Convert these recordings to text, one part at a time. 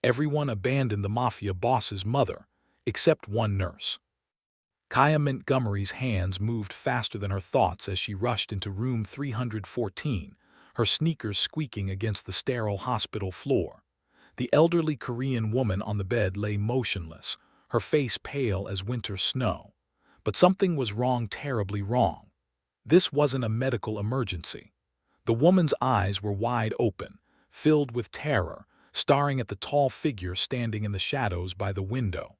Everyone abandoned the Mafia boss's mother, except one nurse. Kaya Montgomery's hands moved faster than her thoughts as she rushed into room 314, her sneakers squeaking against the sterile hospital floor. The elderly Korean woman on the bed lay motionless, her face pale as winter snow. But something was wrong, terribly wrong. This wasn't a medical emergency. The woman's eyes were wide open, filled with terror, staring at the tall figure standing in the shadows by the window.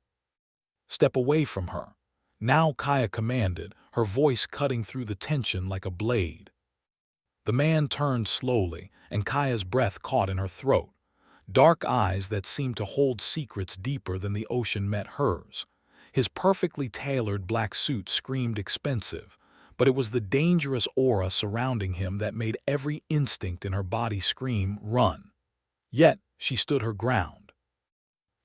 "Step away from her," now Kaya commanded, her voice cutting through the tension like a blade. The man turned slowly, and Kaya's breath caught in her throat. Dark eyes that seemed to hold secrets deeper than the ocean met hers. His perfectly tailored black suit screamed expensive, but it was the dangerous aura surrounding him that made every instinct in her body scream, "Run." Yet, she stood her ground.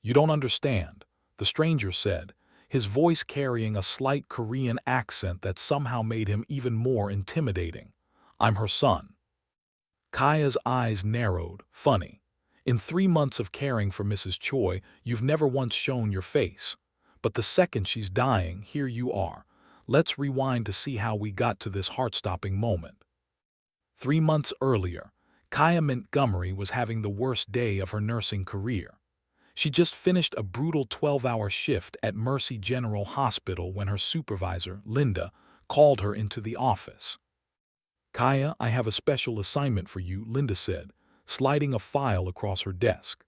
"You don't understand," the stranger said, his voice carrying a slight Korean accent that somehow made him even more intimidating. "I'm her son." Kaya's eyes narrowed. "Funny. In 3 months of caring for Mrs. Choi, you've never once shown your face. But the second she's dying, here you are. Let's rewind to see how we got to this heart-stopping moment." 3 months earlier, Kaya Montgomery was having the worst day of her nursing career. She just finished a brutal 12-hour shift at Mercy General Hospital when her supervisor, Linda, called her into the office. "Kaya, I have a special assignment for you," Linda said, sliding a file across her desk.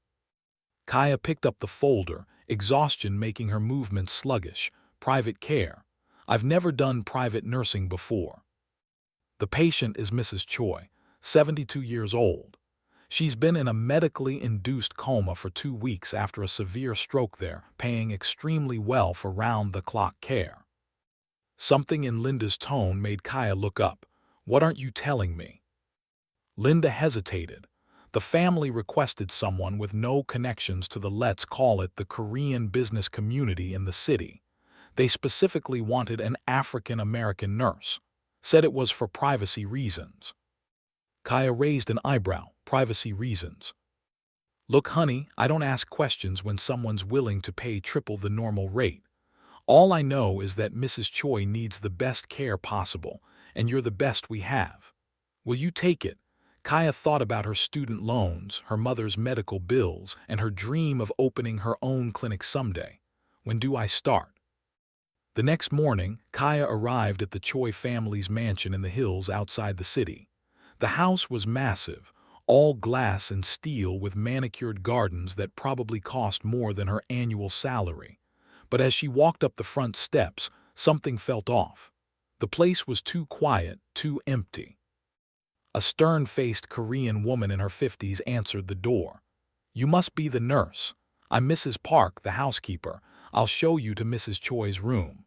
Kaya picked up the folder, exhaustion making her movements sluggish. "Private care. I've never done private nursing before. The patient is Mrs. Choi, 72 years old. She's been in a medically induced coma for 2 weeks after a severe stroke there, paying extremely well for round-the-clock care." Something in Linda's tone made Kaya look up. "What aren't you telling me?" Linda hesitated. The family requested someone with no connections to the, let's call it, the Korean business community in the city. They specifically wanted an African-American nurse. Said it was for privacy reasons. Kaya raised an eyebrow. "Privacy reasons?" "Look, honey, I don't ask questions when someone's willing to pay triple the normal rate. All I know is that Mrs. Choi needs the best care possible, and you're the best we have. Will you take it?" Kaya thought about her student loans, her mother's medical bills, and her dream of opening her own clinic someday. "When do I start?" The next morning, Kaya arrived at the Choi family's mansion in the hills outside the city. The house was massive, all glass and steel with manicured gardens that probably cost more than her annual salary. But as she walked up the front steps, something felt off. The place was too quiet, too empty. A stern-faced Korean woman in her 50s answered the door. "You must be the nurse. I'm Mrs. Park, the housekeeper. I'll show you to Mrs. Choi's room."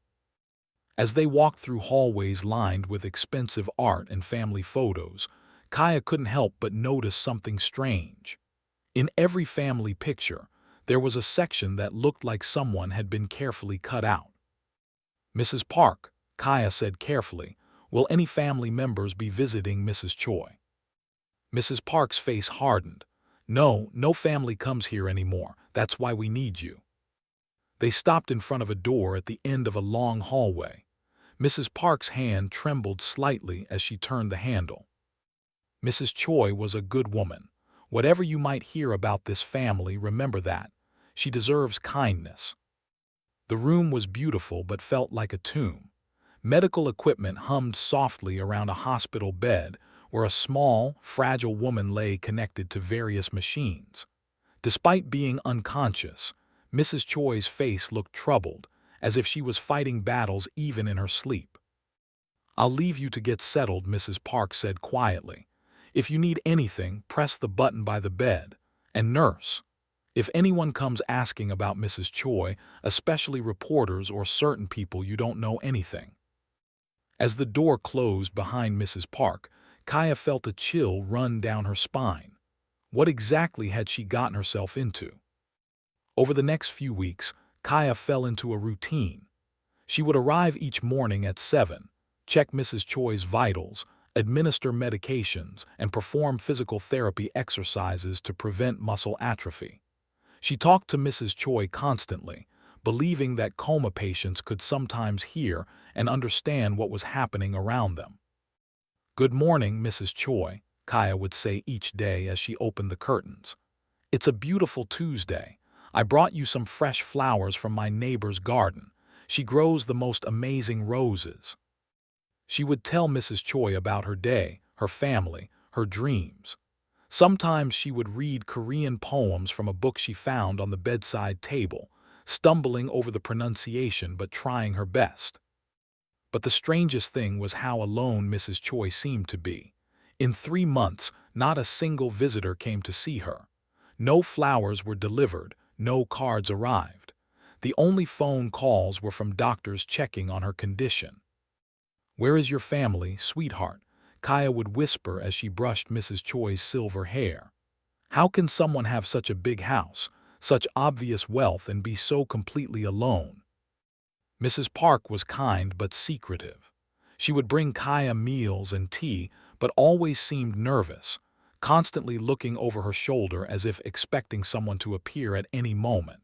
As they walked through hallways lined with expensive art and family photos, Kaya couldn't help but notice something strange. In every family picture, there was a section that looked like someone had been carefully cut out. "Mrs. Park," Kaya said carefully, "will any family members be visiting Mrs. Choi?" Mrs. Park's face hardened. No family comes here anymore. That's why we need you." They stopped in front of a door at the end of a long hallway. Mrs. Park's hand trembled slightly as she turned the handle. "Mrs. Choi was a good woman. Whatever you might hear about this family, remember that. She deserves kindness." The room was beautiful but felt like a tomb. Medical equipment hummed softly around a hospital bed where a small, fragile woman lay connected to various machines. Despite being unconscious, Mrs. Choi's face looked troubled, as if she was fighting battles even in her sleep. "I'll leave you to get settled," Mrs. Park said quietly. "If you need anything, press the button by the bed. And nurse, if anyone comes asking about Mrs. Choi, especially reporters or certain people, you don't know anything." As the door closed behind Mrs. Park, Kaya felt a chill run down her spine. What exactly had she gotten herself into? Over the next few weeks, Kaya fell into a routine. She would arrive each morning at 7, check Mrs. Choi's vitals, administer medications, and perform physical therapy exercises to prevent muscle atrophy. She talked to Mrs. Choi constantly, believing that coma patients could sometimes hear and understand what was happening around them. "Good morning, Mrs. Choi," Kaya would say each day as she opened the curtains. "It's a beautiful Tuesday. I brought you some fresh flowers from my neighbor's garden. She grows the most amazing roses." She would tell Mrs. Choi about her day, her family, her dreams. Sometimes she would read Korean poems from a book she found on the bedside table, stumbling over the pronunciation but trying her best. But the strangest thing was how alone Mrs. Choi seemed to be. In 3 months, not a single visitor came to see her. No flowers were delivered, no cards arrived. The only phone calls were from doctors checking on her condition. "Where is your family, sweetheart?" Kaya would whisper as she brushed Mrs. Choi's silver hair. "How can someone have such a big house, such obvious wealth, and be so completely alone?" Mrs. Park was kind but secretive. She would bring Kaya meals and tea, but always seemed nervous, constantly looking over her shoulder as if expecting someone to appear at any moment.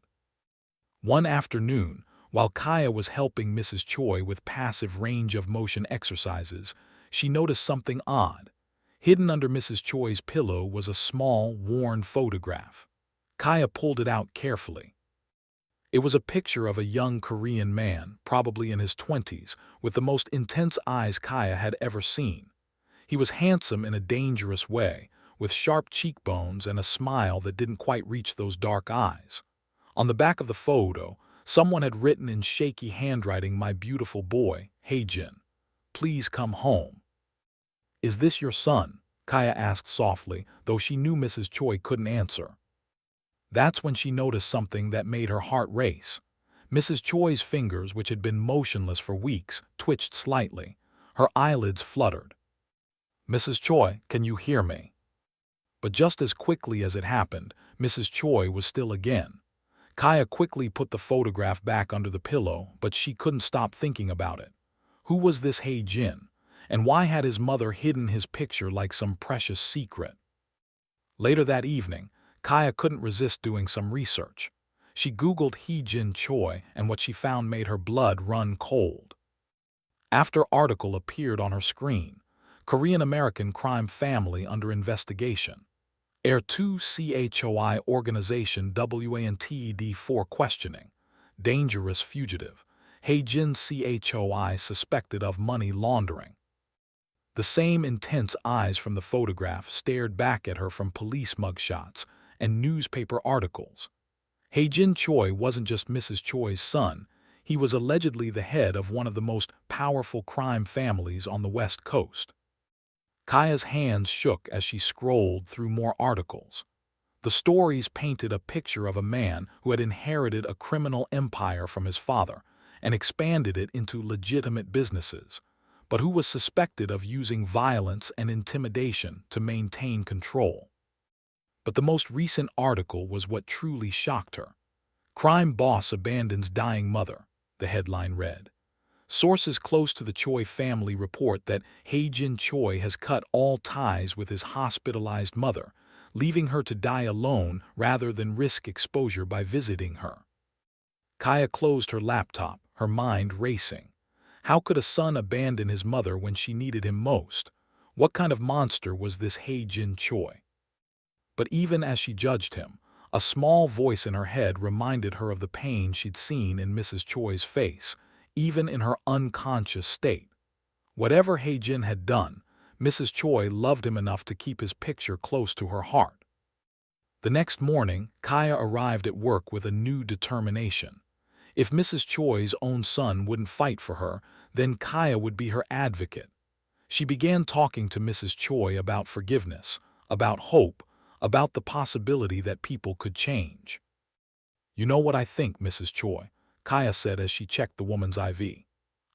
One afternoon, while Kaya was helping Mrs. Choi with passive range of motion exercises, she noticed something odd. Hidden under Mrs. Choi's pillow was a small, worn photograph. Kaya pulled it out carefully. It was a picture of a young Korean man, probably in his 20s, with the most intense eyes Kaya had ever seen. He was handsome in a dangerous way, with sharp cheekbones and a smile that didn't quite reach those dark eyes. On the back of the photo, someone had written in shaky handwriting, "My beautiful boy, Hae-jin. Please come home." "Is this your son?" Kaya asked softly, though she knew Mrs. Choi couldn't answer. That's when she noticed something that made her heart race. Mrs. Choi's fingers, which had been motionless for weeks, twitched slightly. Her eyelids fluttered. "Mrs. Choi, can you hear me?" But just as quickly as it happened, Mrs. Choi was still again. Kaya quickly put the photograph back under the pillow, but she couldn't stop thinking about it. Who was this Hae-jin? And why had his mother hidden his picture like some precious secret? Later that evening, Kaya couldn't resist doing some research. She Googled Hae-jin Choi, and what she found made her blood run cold. After article appeared on her screen, Korean-American crime family under investigation. Air 2 CHOI organization WANTED 4 questioning. Dangerous fugitive. Hae-jin CHOI suspected of money laundering. The same intense eyes from the photograph stared back at her from police mugshots and newspaper articles. Hae-jin Choi wasn't just Mrs. Choi's son, he was allegedly the head of one of the most powerful crime families on the West Coast. Kaya's hands shook as she scrolled through more articles. The stories painted a picture of a man who had inherited a criminal empire from his father and expanded it into legitimate businesses, but who was suspected of using violence and intimidation to maintain control. But the most recent article was what truly shocked her. "Crime boss abandons dying mother," the headline read. Sources close to the Choi family report that Hae-jin Choi has cut all ties with his hospitalized mother, leaving her to die alone rather than risk exposure by visiting her. Kaya closed her laptop, her mind racing. How could a son abandon his mother when she needed him most? What kind of monster was this Hae-jin Choi? But even as she judged him, a small voice in her head reminded her of the pain she'd seen in Mrs. Choi's face, even in her unconscious state. Whatever Hae-jin had done, Mrs. Choi loved him enough to keep his picture close to her heart. The next morning, Kaya arrived at work with a new determination. If Mrs. Choi's own son wouldn't fight for her, then Kaya would be her advocate. She began talking to Mrs. Choi about forgiveness, about hope, about the possibility that people could change. "You know what I think, Mrs. Choi," Kaya said as she checked the woman's IV.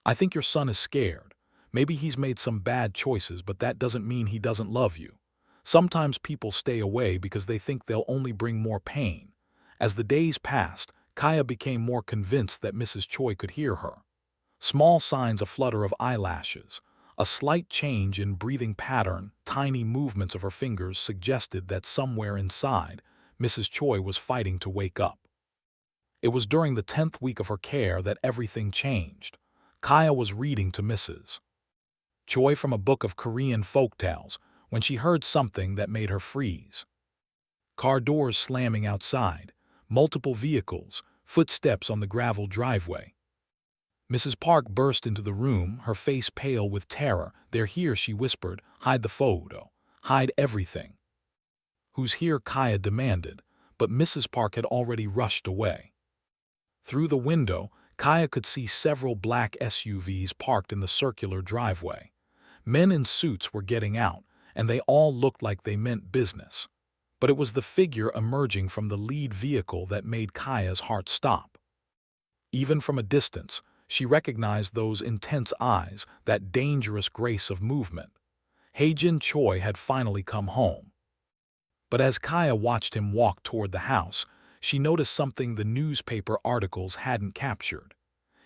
"I think your son is scared. Maybe he's made some bad choices, but that doesn't mean he doesn't love you. Sometimes people stay away because they think they'll only bring more pain." As the days passed, Kaya became more convinced that Mrs. Choi could hear her. Small signs, a flutter of eyelashes, a slight change in breathing pattern, tiny movements of her fingers suggested that somewhere inside, Mrs. Choi was fighting to wake up. It was during the 10th week of her care that everything changed. Kaya was reading to Mrs. Choi from a book of Korean folktales when she heard something that made her freeze. Car doors slamming outside, multiple vehicles, footsteps on the gravel driveway. Mrs. Park burst into the room, her face pale with terror. "They're here," she whispered. "Hide the photo. Hide everything." "Who's here?" Kaya demanded, but Mrs. Park had already rushed away. Through the window, Kaya could see several black SUVs parked in the circular driveway. Men in suits were getting out, and they all looked like they meant business. But it was the figure emerging from the lead vehicle that made Kaya's heart stop. Even from a distance, she recognized those intense eyes, that dangerous grace of movement. Hae-jin Choi had finally come home. But as Kaya watched him walk toward the house, she noticed something the newspaper articles hadn't captured.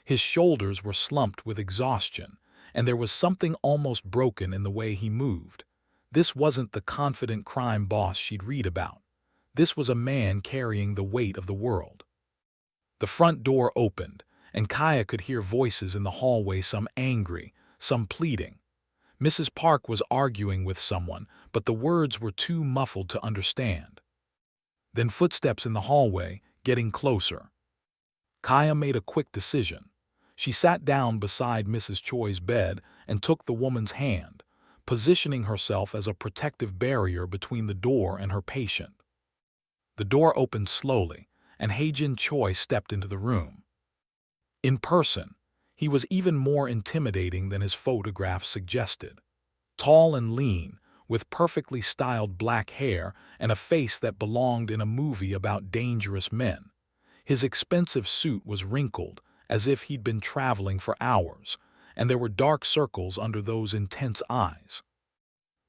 His shoulders were slumped with exhaustion, and there was something almost broken in the way he moved. This wasn't the confident crime boss she'd read about. This was a man carrying the weight of the world. The front door opened, and Kaya could hear voices in the hallway, some angry, some pleading. Mrs. Park was arguing with someone, but the words were too muffled to understand. Then footsteps in the hallway, getting closer. Kaya made a quick decision. She sat down beside Mrs. Choi's bed and took the woman's hand, positioning herself as a protective barrier between the door and her patient. The door opened slowly, and Hae-jin Choi stepped into the room. In person, he was even more intimidating than his photographs suggested. Tall and lean, with perfectly styled black hair and a face that belonged in a movie about dangerous men. His expensive suit was wrinkled, as if he'd been traveling for hours, and there were dark circles under those intense eyes.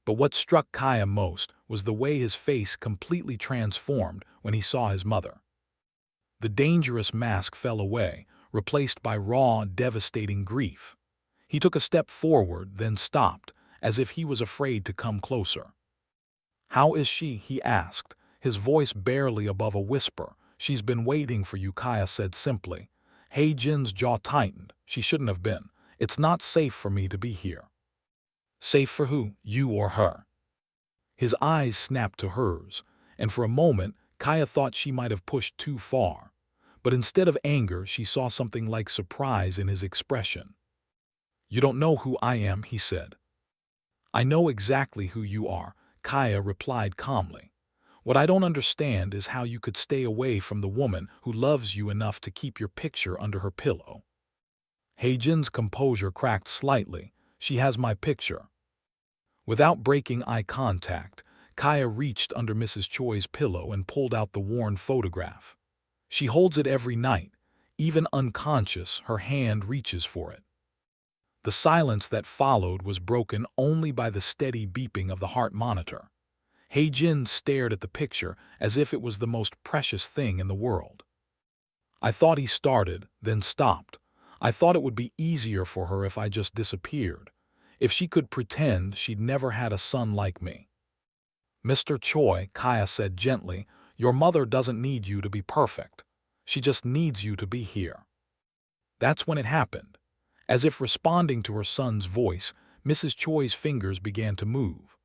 But what struck Kaya most was the way his face completely transformed when he saw his mother. The dangerous mask fell away, replaced by raw, devastating grief. He took a step forward, then stopped, as if he was afraid to come closer. "How is she?" he asked, his voice barely above a whisper. "She's been waiting for you," Kaya said simply. Hae-jin's jaw tightened. "She shouldn't have been. It's not safe for me to be here." "Safe for who? You or her?" His eyes snapped to hers, and for a moment Kaya thought she might have pushed too far. But instead of anger, she saw something like surprise in his expression. "You don't know who I am," he said. "I know exactly who you are," Kaya replied calmly. "What I don't understand is how you could stay away from the woman who loves you enough to keep your picture under her pillow." Hae-jin's composure cracked slightly. "She has my picture." Without breaking eye contact, Kaya reached under Mrs. Choi's pillow and pulled out the worn photograph. "She holds it every night. Even unconscious, her hand reaches for it." The silence that followed was broken only by the steady beeping of the heart monitor. Hae-jin stared at the picture as if it was the most precious thing in the world. "I thought," he started, then stopped. "I thought it would be easier for her if I just disappeared. If she could pretend she'd never had a son like me." "Mr. Choi," Kaya said gently, "your mother doesn't need you to be perfect. She just needs you to be here." That's when it happened. As if responding to her son's voice, Mrs. Choi's fingers began to move.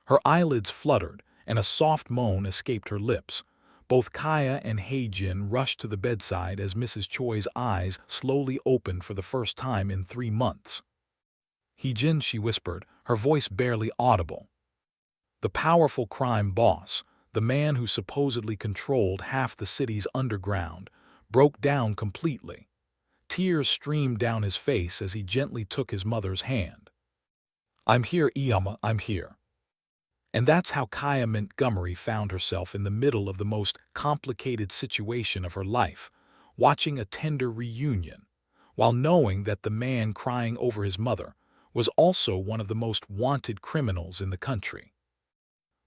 Her eyelids fluttered, and a soft moan escaped her lips. Both Kaya and Hae-jin rushed to the bedside as Mrs. Choi's eyes slowly opened for the first time in 3 months. "Hae-jin," she whispered, her voice barely audible. The powerful crime boss, the man who supposedly controlled half the city's underground, broke down completely. Tears streamed down his face as he gently took his mother's hand. "I'm here, Iyama, I'm here." And that's how Kaya Montgomery found herself in the middle of the most complicated situation of her life, watching a tender reunion, while knowing that the man crying over his mother was also one of the most wanted criminals in the country.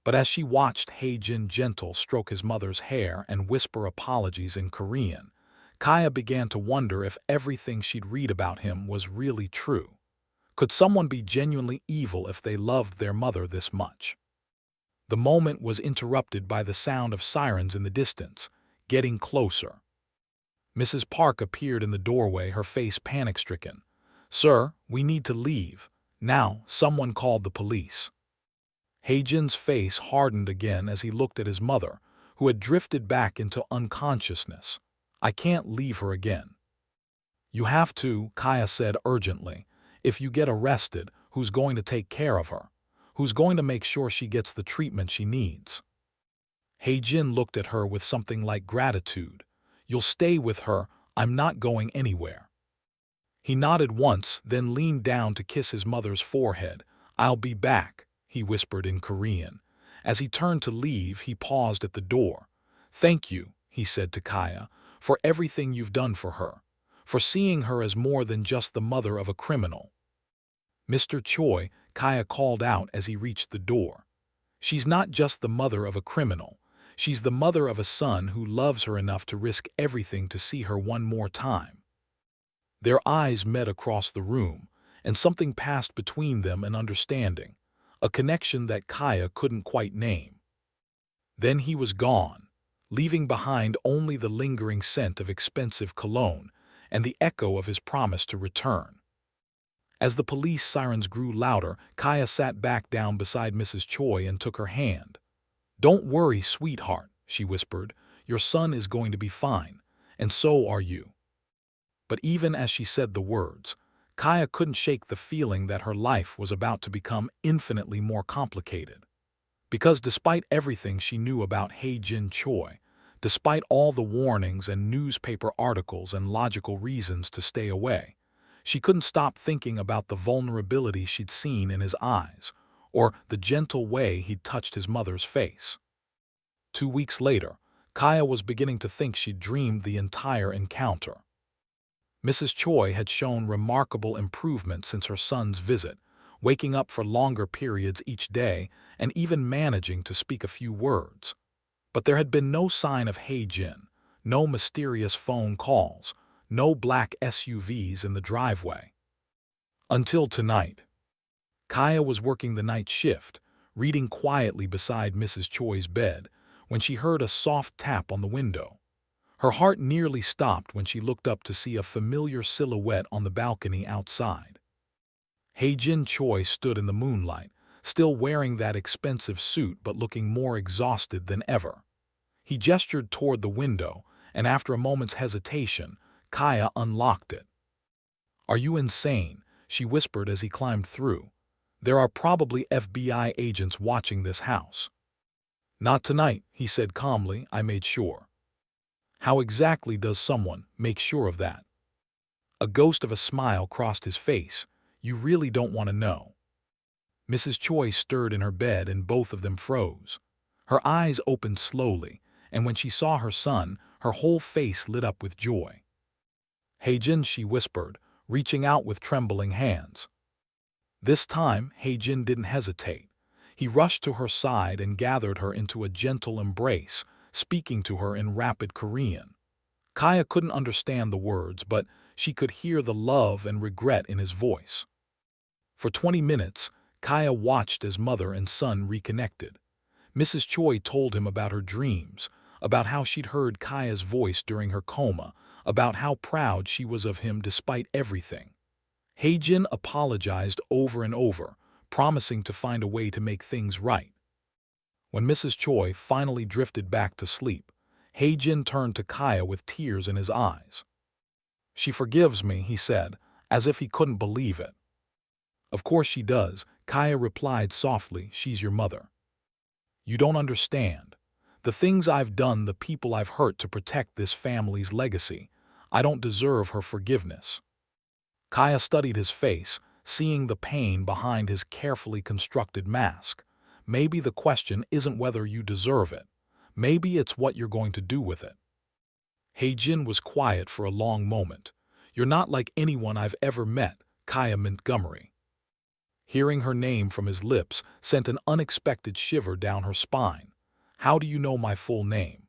But as she watched Hae-jin gentle stroke his mother's hair and whisper apologies in Korean, Kaya began to wonder if everything she'd read about him was really true. Could someone be genuinely evil if they loved their mother this much? The moment was interrupted by the sound of sirens in the distance, getting closer. Mrs. Park appeared in the doorway, her face panic-stricken. "Sir, we need to leave. Now, someone called the police." Heijin's face hardened again as he looked at his mother, who had drifted back into unconsciousness. "I can't leave her again." "You have to," Kaya said urgently. "If you get arrested, who's going to take care of her? Who's going to make sure she gets the treatment she needs?" Heijin looked at her with something like gratitude. "You'll stay with her. I'm not going anywhere." He nodded once, then leaned down to kiss his mother's forehead. "I'll be back," he whispered in Korean. As he turned to leave, he paused at the door. "Thank you," he said to Kaya, "for everything you've done for her, for seeing her as more than just the mother of a criminal." "Mr. Choi," Kaya called out as he reached the door. "She's not just the mother of a criminal. She's the mother of a son who loves her enough to risk everything to see her one more time." Their eyes met across the room, and something passed between them, an understanding, a connection that Kaya couldn't quite name. Then he was gone, leaving behind only the lingering scent of expensive cologne and the echo of his promise to return. As the police sirens grew louder, Kaya sat back down beside Mrs. Choi and took her hand. "Don't worry, sweetheart," she whispered. "Your son is going to be fine, and so are you." But even as she said the words, Kaya couldn't shake the feeling that her life was about to become infinitely more complicated. Because despite everything she knew about Heijin Choi, despite all the warnings and newspaper articles and logical reasons to stay away, she couldn't stop thinking about the vulnerability she'd seen in his eyes, or the gentle way he'd touched his mother's face. 2 weeks later, Kaya was beginning to think she'd dreamed the entire encounter. Mrs. Choi had shown remarkable improvement since her son's visit, waking up for longer periods each day and even managing to speak a few words. But there had been no sign of Heijin, no mysterious phone calls, no black SUVs in the driveway. Until tonight. Kaya was working the night shift, reading quietly beside Mrs. Choi's bed, when she heard a soft tap on the window. Her heart nearly stopped when she looked up to see a familiar silhouette on the balcony outside. Heijin Choi stood in the moonlight, still wearing that expensive suit but looking more exhausted than ever. He gestured toward the window, and after a moment's hesitation, Kaya unlocked it. "Are you insane?" she whispered as he climbed through. "There are probably FBI agents watching this house." "Not tonight," he said calmly. "I made sure." "How exactly does someone make sure of that?" A ghost of a smile crossed his face. "You really don't want to know." Mrs. Choi stirred in her bed and both of them froze. Her eyes opened slowly, and when she saw her son, her whole face lit up with joy. "Heijin," she whispered, reaching out with trembling hands. This time, Heijin didn't hesitate. He rushed to her side and gathered her into a gentle embrace, speaking to her in rapid Korean. Kaya couldn't understand the words, but she could hear the love and regret in his voice. For 20 minutes, Kaya watched as mother and son reconnected. Mrs. Choi told him about her dreams, about how she'd heard Kaya's voice during her coma, about how proud she was of him despite everything. Heijin apologized over and over, promising to find a way to make things right. When Mrs. Choi finally drifted back to sleep, Heijin turned to Kaya with tears in his eyes. "She forgives me," he said, as if he couldn't believe it. "Of course she does," Kaya replied softly. "She's your mother. You don't understand. The things I've done, the people I've hurt to protect this family's legacy. I don't deserve her forgiveness." Kaya studied his face, seeing the pain behind his carefully constructed mask. "Maybe the question isn't whether you deserve it. Maybe it's what you're going to do with it." Heijin was quiet for a long moment. "You're not like anyone I've ever met," Kaya Montgomery. Hearing her name from his lips sent an unexpected shiver down her spine. "How do you know my full name?"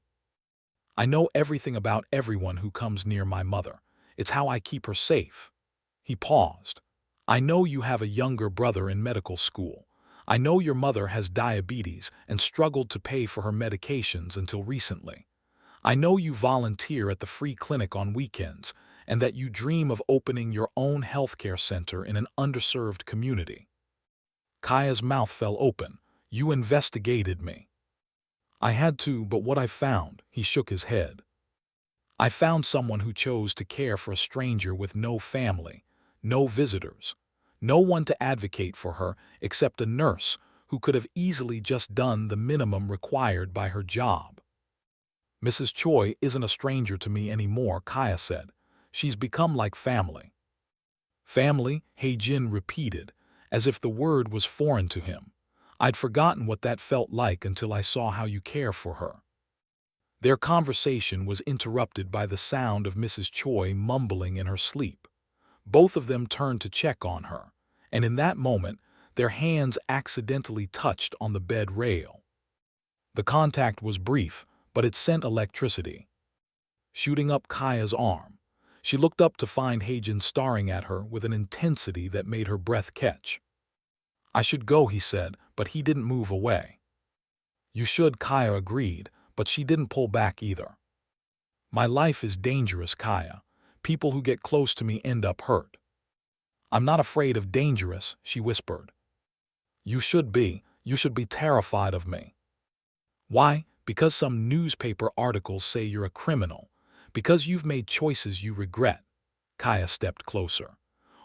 "I know everything about everyone who comes near my mother. It's how I keep her safe." He paused. "I know you have a younger brother in medical school. I know your mother has diabetes and struggled to pay for her medications until recently. I know you volunteer at the free clinic on weekends and that you dream of opening your own healthcare center in an underserved community. Kaya's mouth fell open. You investigated me. I had to, but what I found, he shook his head. I found someone who chose to care for a stranger with no family, no visitors, no one to advocate for her except a nurse who could have easily just done the minimum required by her job. Mrs. Choi isn't a stranger to me anymore, Kaya said. She's become like family. Family, Jin repeated, as if the word was foreign to him. I'd forgotten what that felt like until I saw how you care for her. Their conversation was interrupted by the sound of Mrs. Choi mumbling in her sleep. Both of them turned to check on her, and in that moment, their hands accidentally touched on the bed rail. The contact was brief, but it sent electricity, shooting up Kaya's arm. She looked up to find Jin staring at her with an intensity that made her breath catch. I should go, he said, but he didn't move away. You should, Kaya agreed, but she didn't pull back either. My life is dangerous, Kaya. People who get close to me end up hurt. I'm not afraid of dangerous, she whispered. You should be terrified of me. Why? Because some newspaper articles say you're a criminal. Because you've made choices you regret. Kaya stepped closer.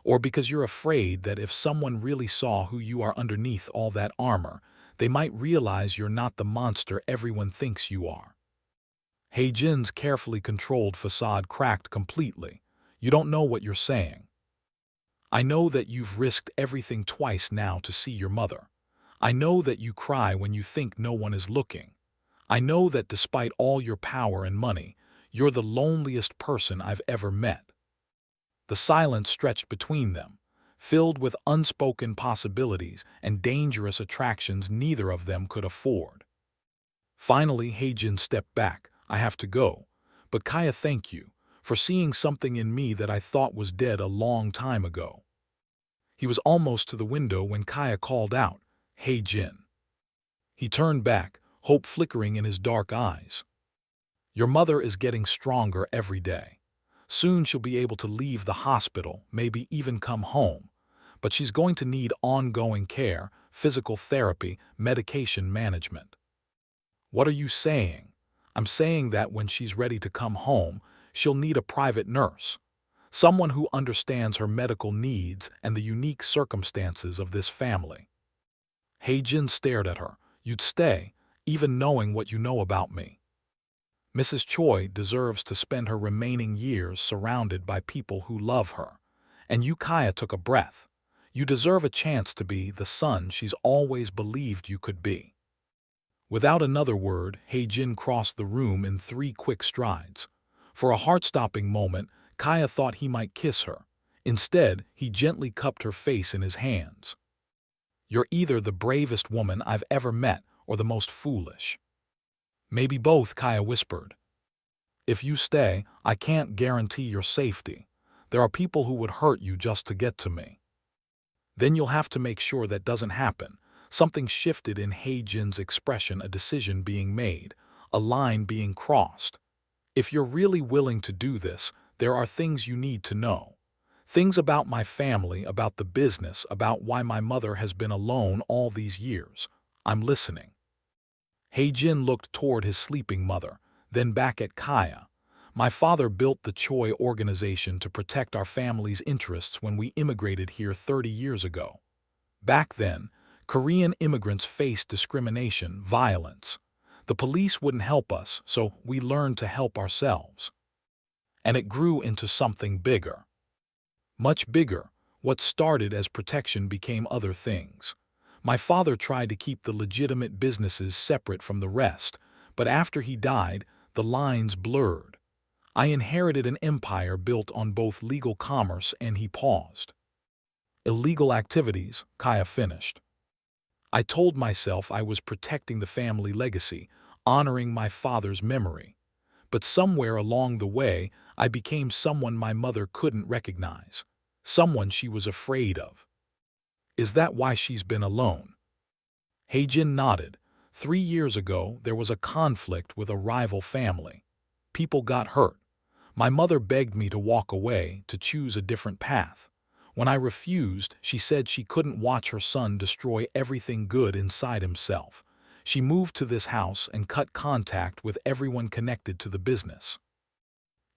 Or because you're afraid that if someone really saw who you are underneath all that armor, they might realize you're not the monster everyone thinks you are. Jin's carefully controlled facade cracked completely. You don't know what you're saying. I know that you've risked everything twice now to see your mother. I know that you cry when you think no one is looking. I know that despite all your power and money, you're the loneliest person I've ever met. The silence stretched between them, filled with unspoken possibilities and dangerous attractions neither of them could afford. Finally, Jin stepped back. I have to go. But Kaya, thank you for seeing something in me that I thought was dead a long time ago. He was almost to the window when Kaya called out, Jin. He turned back, hope flickering in his dark eyes. Your mother is getting stronger every day. Soon she'll be able to leave the hospital, maybe even come home. But she's going to need ongoing care, physical therapy, medication management. What are you saying? I'm saying that when she's ready to come home, she'll need a private nurse. Someone who understands her medical needs and the unique circumstances of this family. Jin stared at her. You'd stay, even knowing what you know about me. Mrs. Choi deserves to spend her remaining years surrounded by people who love her. And you, Kaya, took a breath. You deserve a chance to be the son she's always believed you could be. Without another word, Jin crossed the room in 3 quick strides. For a heart-stopping moment, Kaya thought he might kiss her. Instead, he gently cupped her face in his hands. You're either the bravest woman I've ever met or the most foolish. Maybe both, Kaya whispered. If you stay, I can't guarantee your safety. There are people who would hurt you just to get to me. Then you'll have to make sure that doesn't happen. Something shifted in Jin's expression, a decision being made, a line being crossed. If you're really willing to do this, there are things you need to know. Things about my family, about the business, about why my mother has been alone all these years. I'm listening. Jin looked toward his sleeping mother, then back at Kaya. My father built the Choi organization to protect our family's interests when we immigrated here 30 years ago. Back then, Korean immigrants faced discrimination, violence. The police wouldn't help us, so we learned to help ourselves. And it grew into something bigger. Much bigger. What started as protection became other things. My father tried to keep the legitimate businesses separate from the rest, but after he died, the lines blurred. I inherited an empire built on both legal commerce and he paused. Illegal activities, Kaya finished. I told myself I was protecting the family legacy, honoring my father's memory. But somewhere along the way, I became someone my mother couldn't recognize, someone she was afraid of. Is that why she's been alone? Heijin nodded. 3 years ago, there was a conflict with a rival family. People got hurt. My mother begged me to walk away, to choose a different path. When I refused, she said she couldn't watch her son destroy everything good inside himself. She moved to this house and cut contact with everyone connected to the business,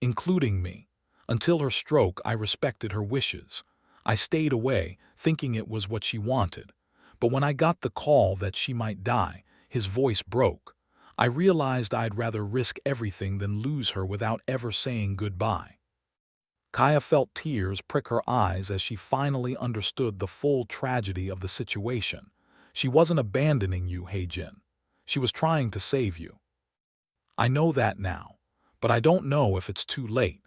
including me. Until her stroke, I respected her wishes. I stayed away, thinking it was what she wanted. But when I got the call that she might die, his voice broke. I realized I'd rather risk everything than lose her without ever saying goodbye. Kaya felt tears prick her eyes as she finally understood the full tragedy of the situation. She wasn't abandoning you, Heijin. She was trying to save you. I know that now, but I don't know if it's too late.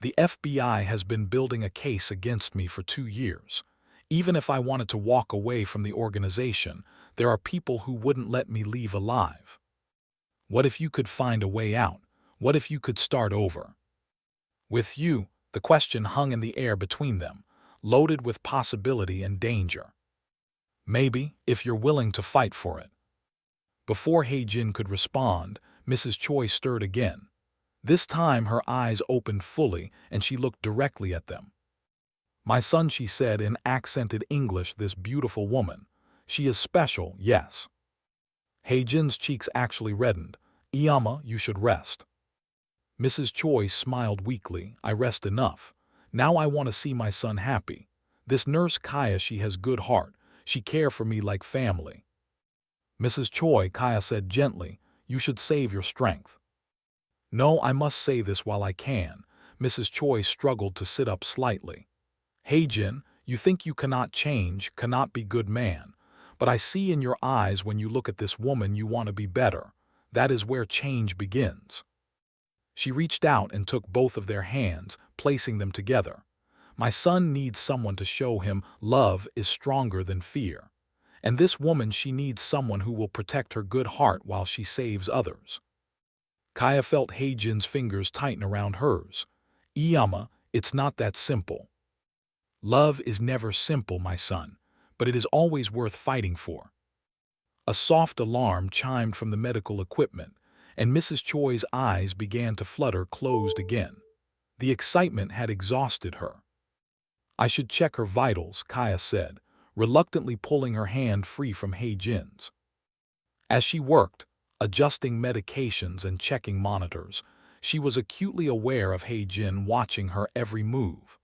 The FBI has been building a case against me for 2 years. Even if I wanted to walk away from the organization, there are people who wouldn't let me leave alive. What if you could find a way out? What if you could start over? With you, the question hung in the air between them, loaded with possibility and danger. Maybe, if you're willing to fight for it. Before Heijin could respond, Mrs. Choi stirred again. This time her eyes opened fully and she looked directly at them. My son, she said in accented English, this beautiful woman. She is special, yes. Heijin's cheeks actually reddened. Iyama, you should rest. Mrs. Choi smiled weakly. I rest enough. Now I want to see my son happy. This nurse Kaya, she has good heart. She care for me like family. Mrs. Choi, Kaya said gently, you should save your strength. No, I must say this while I can. Mrs. Choi struggled to sit up slightly. Heijin, you think you cannot change, cannot be good man. But I see in your eyes when you look at this woman you want to be better. That is where change begins. She reached out and took both of their hands, placing them together. My son needs someone to show him love is stronger than fear. And this woman, she needs someone who will protect her good heart while she saves others. Kaya felt Heijin's fingers tighten around hers. Iyama, it's not that simple. Love is never simple, my son, but it is always worth fighting for. A soft alarm chimed from the medical equipment, and Mrs. Choi's eyes began to flutter closed again. The excitement had exhausted her. I should check her vitals, Kaya said, reluctantly pulling her hand free from Heijin's. As she worked, adjusting medications and checking monitors, she was acutely aware of Heijin watching her every move.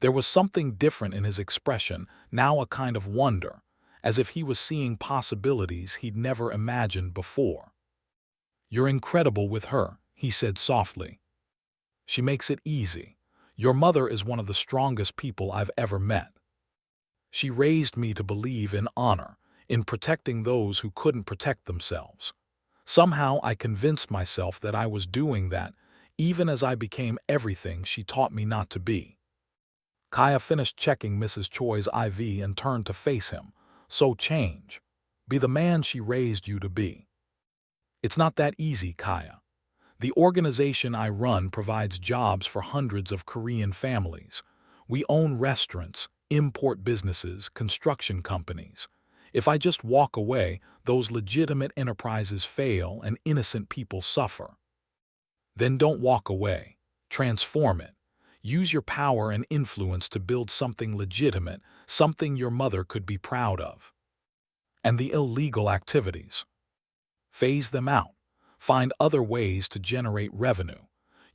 There was something different in his expression, now a kind of wonder, as if he was seeing possibilities he'd never imagined before. You're incredible with her, he said softly. She makes it easy. Your mother is one of the strongest people I've ever met. She raised me to believe in honor, in protecting those who couldn't protect themselves. Somehow I convinced myself that I was doing that, even as I became everything she taught me not to be. Kaya finished checking Mrs. Choi's IV and turned to face him. So change. Be the man she raised you to be. It's not that easy, Kaya. The organization I run provides jobs for hundreds of Korean families. We own restaurants, import businesses, construction companies. If I just walk away, those legitimate enterprises fail and innocent people suffer. Then don't walk away. Transform it. Use your power and influence to build something legitimate, something your mother could be proud of. And the illegal activities. Phase them out. Find other ways to generate revenue.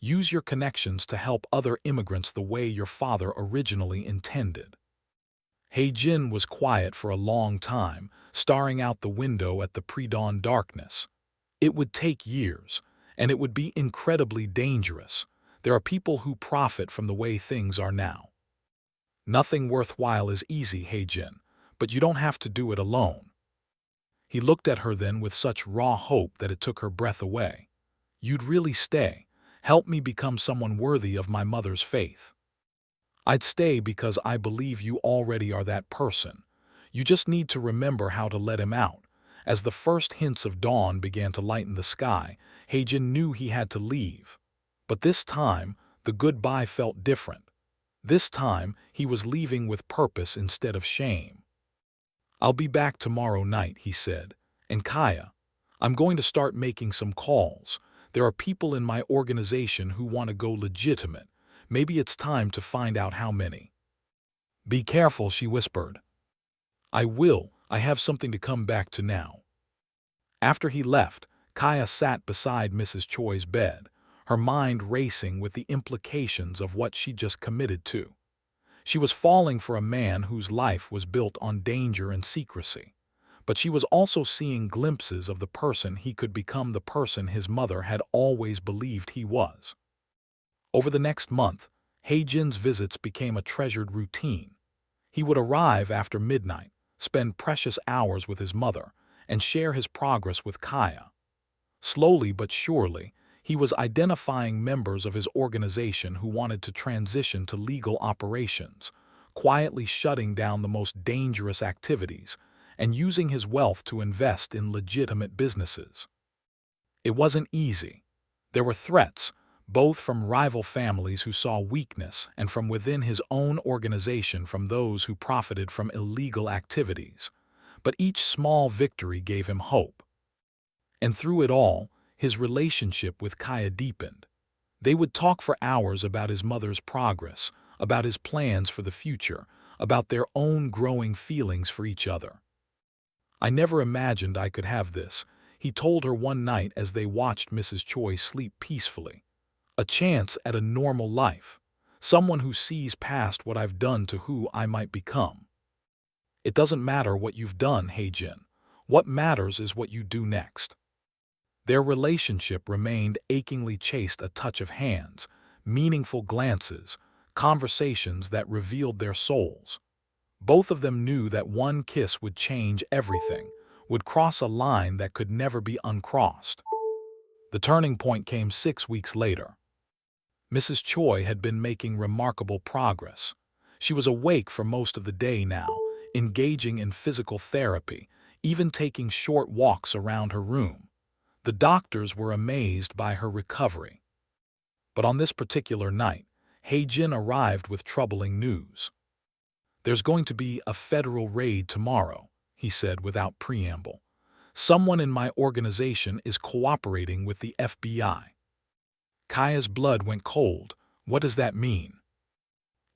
Use your connections to help other immigrants the way your father originally intended. Heijin was quiet for a long time, staring out the window at the pre-dawn darkness. It would take years, and it would be incredibly dangerous. There are people who profit from the way things are now. Nothing worthwhile is easy, Heijin, but you don't have to do it alone. He looked at her then with such raw hope that it took her breath away. You'd really stay, help me become someone worthy of my mother's faith. I'd stay because I believe you already are that person. You just need to remember how to let him out. As the first hints of dawn began to lighten the sky, Heijin knew he had to leave. But this time, the goodbye felt different. This time, he was leaving with purpose instead of shame. "I'll be back tomorrow night," he said. "And Kaya, I'm going to start making some calls. There are people in my organization who want to go legitimate. Maybe it's time to find out how many." "Be careful," she whispered. "I will. I have something to come back to now." After he left, Kaya sat beside Mrs. Choi's bed, her mind racing with the implications of what she just committed to. She was falling for a man whose life was built on danger and secrecy, but she was also seeing glimpses of the person he could become, the person his mother had always believed he was. Over the next month, Hae-jin's visits became a treasured routine. He would arrive after midnight, spend precious hours with his mother, and share his progress with Kaya. Slowly but surely, he was identifying members of his organization who wanted to transition to legal operations, quietly shutting down the most dangerous activities, and using his wealth to invest in legitimate businesses. It wasn't easy. There were threats, both from rival families who saw weakness and from within his own organization from those who profited from illegal activities. But each small victory gave him hope. And through it all, his relationship with Kaya deepened. They would talk for hours about his mother's progress, about his plans for the future, about their own growing feelings for each other. "I never imagined I could have this," he told her one night as they watched Mrs. Choi sleep peacefully. "A chance at a normal life. Someone who sees past what I've done to who I might become." "It doesn't matter what you've done, Hae-jin. What matters is what you do next." Their relationship remained achingly chaste, a touch of hands, meaningful glances, conversations that revealed their souls. Both of them knew that one kiss would change everything, would cross a line that could never be uncrossed. The turning point came 6 weeks later. Mrs. Choi had been making remarkable progress. She was awake for most of the day now, engaging in physical therapy, even taking short walks around her room. The doctors were amazed by her recovery. But on this particular night, Hae-jin arrived with troubling news. "There's going to be a federal raid tomorrow," he said without preamble. "Someone in my organization is cooperating with the FBI." Kaya's blood went cold. "What does that mean?"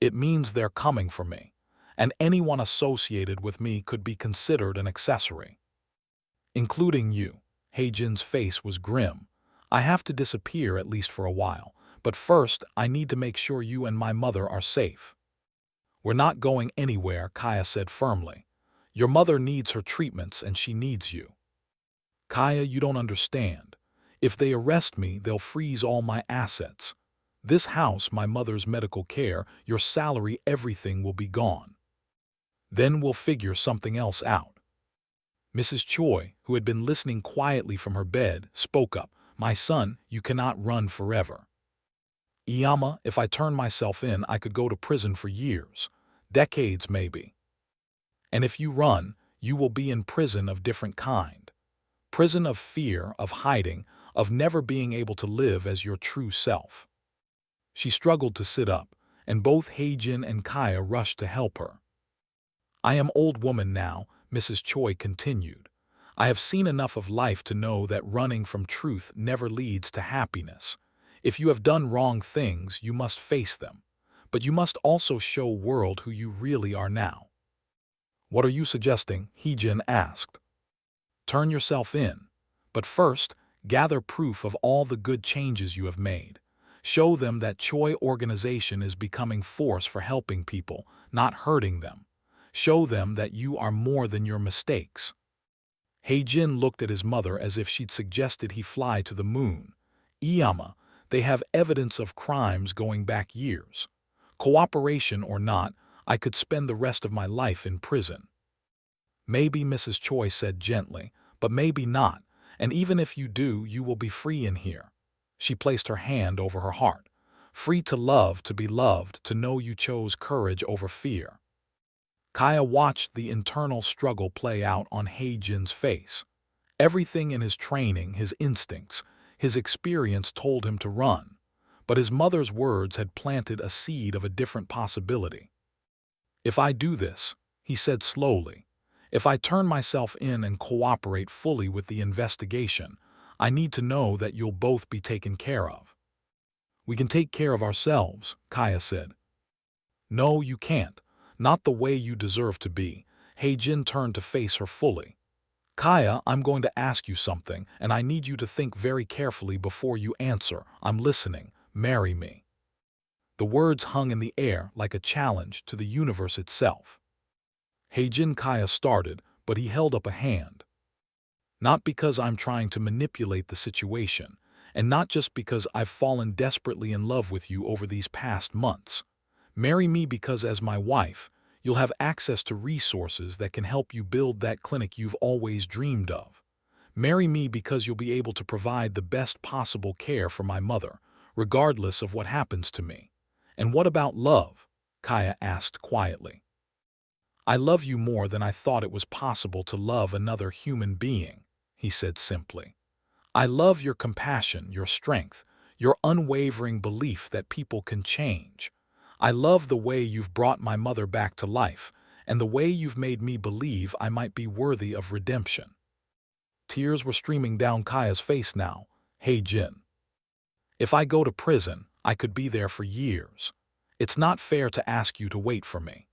"It means they're coming for me, and anyone associated with me could be considered an accessory." "Including you." Hae-jin's face was grim. "I have to disappear at least for a while, but first I need to make sure you and my mother are safe." "We're not going anywhere," Kaya said firmly. "Your mother needs her treatments and she needs you." "Kaya, you don't understand. If they arrest me, they'll freeze all my assets. This house, my mother's medical care, your salary, everything will be gone. Then we'll figure something else out." Mrs. Choi, who had been listening quietly from her bed, spoke up. "My son, you cannot run forever. Iyama, if I turn myself in, I could go to prison for years, decades maybe. And if you run, you will be in prison of different kind. Prison of fear, of hiding, of never being able to live as your true self." She struggled to sit up, and both Hae-jin and Kaya rushed to help her. "I am old woman now," Mrs. Choi continued. "I have seen enough of life to know that running from truth never leads to happiness. If you have done wrong things, you must face them. But you must also show world who you really are now." "What are you suggesting?" Hae-jin asked. "Turn yourself in. But first, gather proof of all the good changes you have made. Show them that Choi organization is becoming force for helping people, not hurting them. Show them that you are more than your mistakes." Hae-jin looked at his mother as if she'd suggested he fly to the moon. "Iyama, they have evidence of crimes going back years. Cooperation or not, I could spend the rest of my life in prison." "Maybe," Mrs. Choi said gently, "but maybe not, and even if you do, you will be free in here." She placed her hand over her heart. "Free to love, to be loved, to know you chose courage over fear." Kaya watched the internal struggle play out on Hae-jin's face. Everything in his training, his instincts, his experience told him to run, but his mother's words had planted a seed of a different possibility. "If I do this," he said slowly, If I turn myself in and cooperate fully with the investigation, I need to know that you'll both be taken care of. We can take care of ourselves, Kaya said. No, you can't. Not the way you deserve to be. Jin turned to face her fully. Kaya, I'm going to ask you something, and I need you to think very carefully before you answer. I'm listening. Marry me. The words hung in the air like a challenge to the universe itself. Jin Kaya started, but he held up a hand. Not because I'm trying to manipulate the situation, and not just because I've fallen desperately in love with you over these past months. Marry me because as my wife, you'll have access to resources that can help you build that clinic you've always dreamed of. Marry me because you'll be able to provide the best possible care for my mother, regardless of what happens to me. And what about love? Kaya asked quietly. I love you more than I thought it was possible to love another human being, he said simply. I love your compassion, your strength, your unwavering belief that people can change. I love the way you've brought my mother back to life, and the way you've made me believe I might be worthy of redemption. Tears were streaming down Kaya's face now. Hey, Jin. If I go to prison, I could be there for years. It's not fair to ask you to wait for me.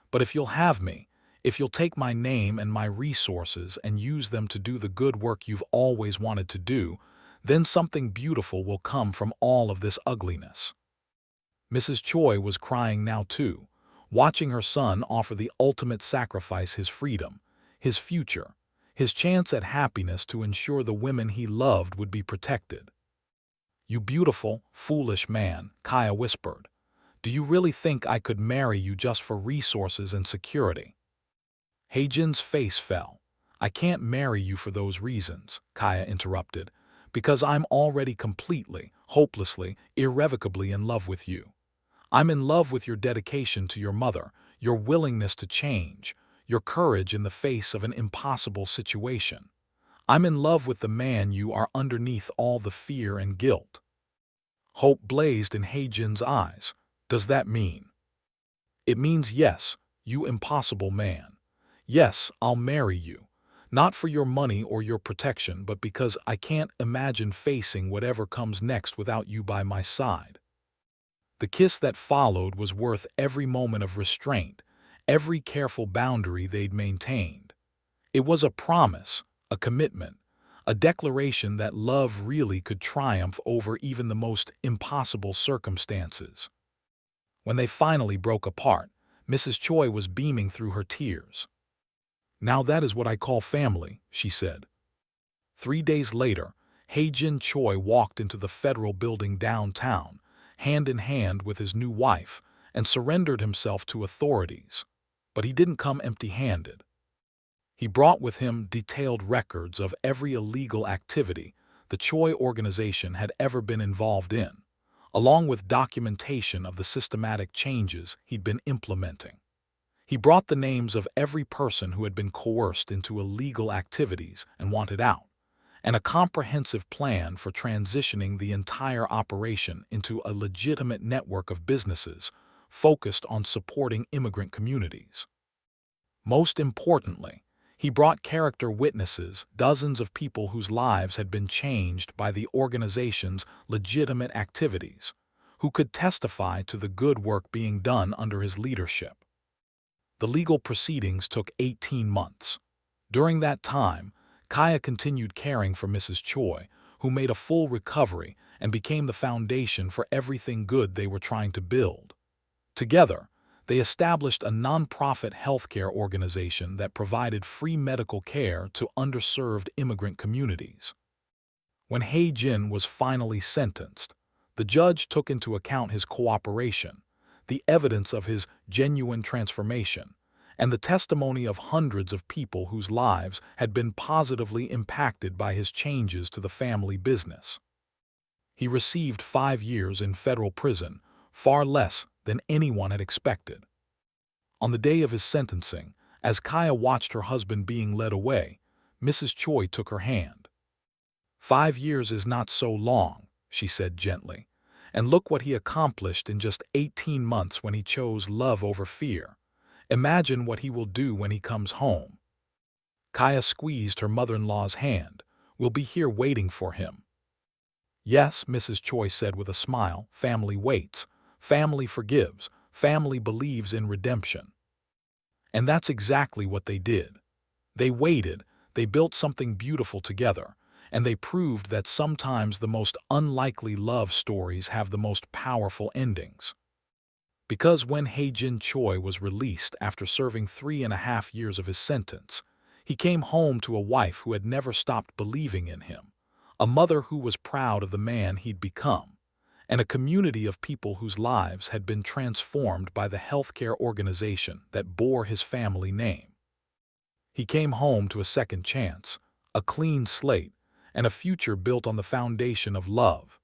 But if you'll have me, if you'll take my name and my resources and use them to do the good work you've always wanted to do, then something beautiful will come from all of this ugliness. Mrs. Choi was crying now too, watching her son offer the ultimate sacrifice, his freedom, his future, his chance at happiness to ensure the women he loved would be protected. You beautiful, foolish man, Kaya whispered. Do you really think I could marry you just for resources and security? Jin's face fell. I can't marry you for those reasons, Kaya interrupted, because I'm already completely, hopelessly, irrevocably in love with you. I'm in love with your dedication to your mother, your willingness to change, your courage in the face of an impossible situation. I'm in love with the man you are underneath all the fear and guilt. Hope blazed in Jin's eyes. Does that mean? It means yes, you impossible man. Yes, I'll marry you. Not for your money or your protection, but because I can't imagine facing whatever comes next without you by my side. The kiss that followed was worth every moment of restraint, every careful boundary they'd maintained. It was a promise, a commitment, a declaration that love really could triumph over even the most impossible circumstances. When they finally broke apart, Mrs. Choi was beaming through her tears. Now that is what I call family, she said. 3 days later, Jin Choi walked into the federal building downtown, hand in hand with his new wife, and surrendered himself to authorities. But he didn't come empty-handed. He brought with him detailed records of every illegal activity the Choi organization had ever been involved in, along with documentation of the systematic changes he'd been implementing. He brought the names of every person who had been coerced into illegal activities and wanted out, and a comprehensive plan for transitioning the entire operation into a legitimate network of businesses focused on supporting immigrant communities. Most importantly, he brought character witnesses, dozens of people whose lives had been changed by the organization's legitimate activities, who could testify to the good work being done under his leadership. The legal proceedings took 18 months. During that time, Kaya continued caring for Mrs. Choi, who made a full recovery and became the foundation for everything good they were trying to build. Together, they established a non-profit healthcare organization that provided free medical care to underserved immigrant communities. When Jin was finally sentenced, the judge took into account his cooperation, the evidence of his genuine transformation, and the testimony of hundreds of people whose lives had been positively impacted by his changes to the family business. He received 5 years in federal prison, far less than anyone had expected. On the day of his sentencing, as Kaya watched her husband being led away, Mrs. Choi took her hand. 5 years is not so long, she said gently, and look what he accomplished in just 18 months when he chose love over fear. Imagine what he will do when he comes home. Kaya squeezed her mother-in-law's hand. "We'll be here waiting for him." "Yes," Mrs. Choi said with a smile, "family waits. Family forgives. Family believes in redemption." And that's exactly what they did. They waited, they built something beautiful together, and they proved that sometimes the most unlikely love stories have the most powerful endings. Because when Hae-jin Choi was released after serving 3.5 years of his sentence, he came home to a wife who had never stopped believing in him, a mother who was proud of the man he'd become, and a community of people whose lives had been transformed by the healthcare organization that bore his family name. He came home to a second chance, a clean slate, and a future built on the foundation of love,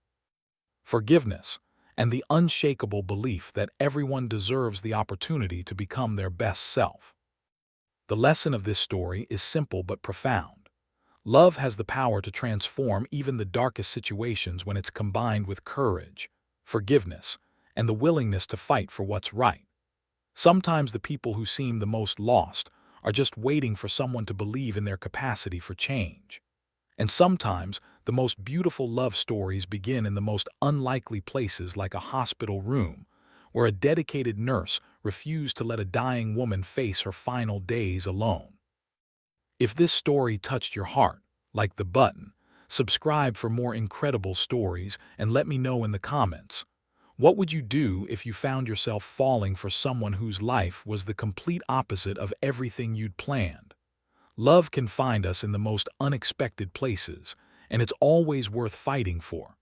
forgiveness, and the unshakable belief that everyone deserves the opportunity to become their best self. The lesson of this story is simple but profound. Love has the power to transform even the darkest situations when it's combined with courage, forgiveness, and the willingness to fight for what's right. Sometimes the people who seem the most lost are just waiting for someone to believe in their capacity for change. And sometimes the most beautiful love stories begin in the most unlikely places, like a hospital room, where a dedicated nurse refused to let a dying woman face her final days alone. If this story touched your heart, like the button, subscribe for more incredible stories, and let me know in the comments. What would you do if you found yourself falling for someone whose life was the complete opposite of everything you'd planned? Love can find us in the most unexpected places, and it's always worth fighting for.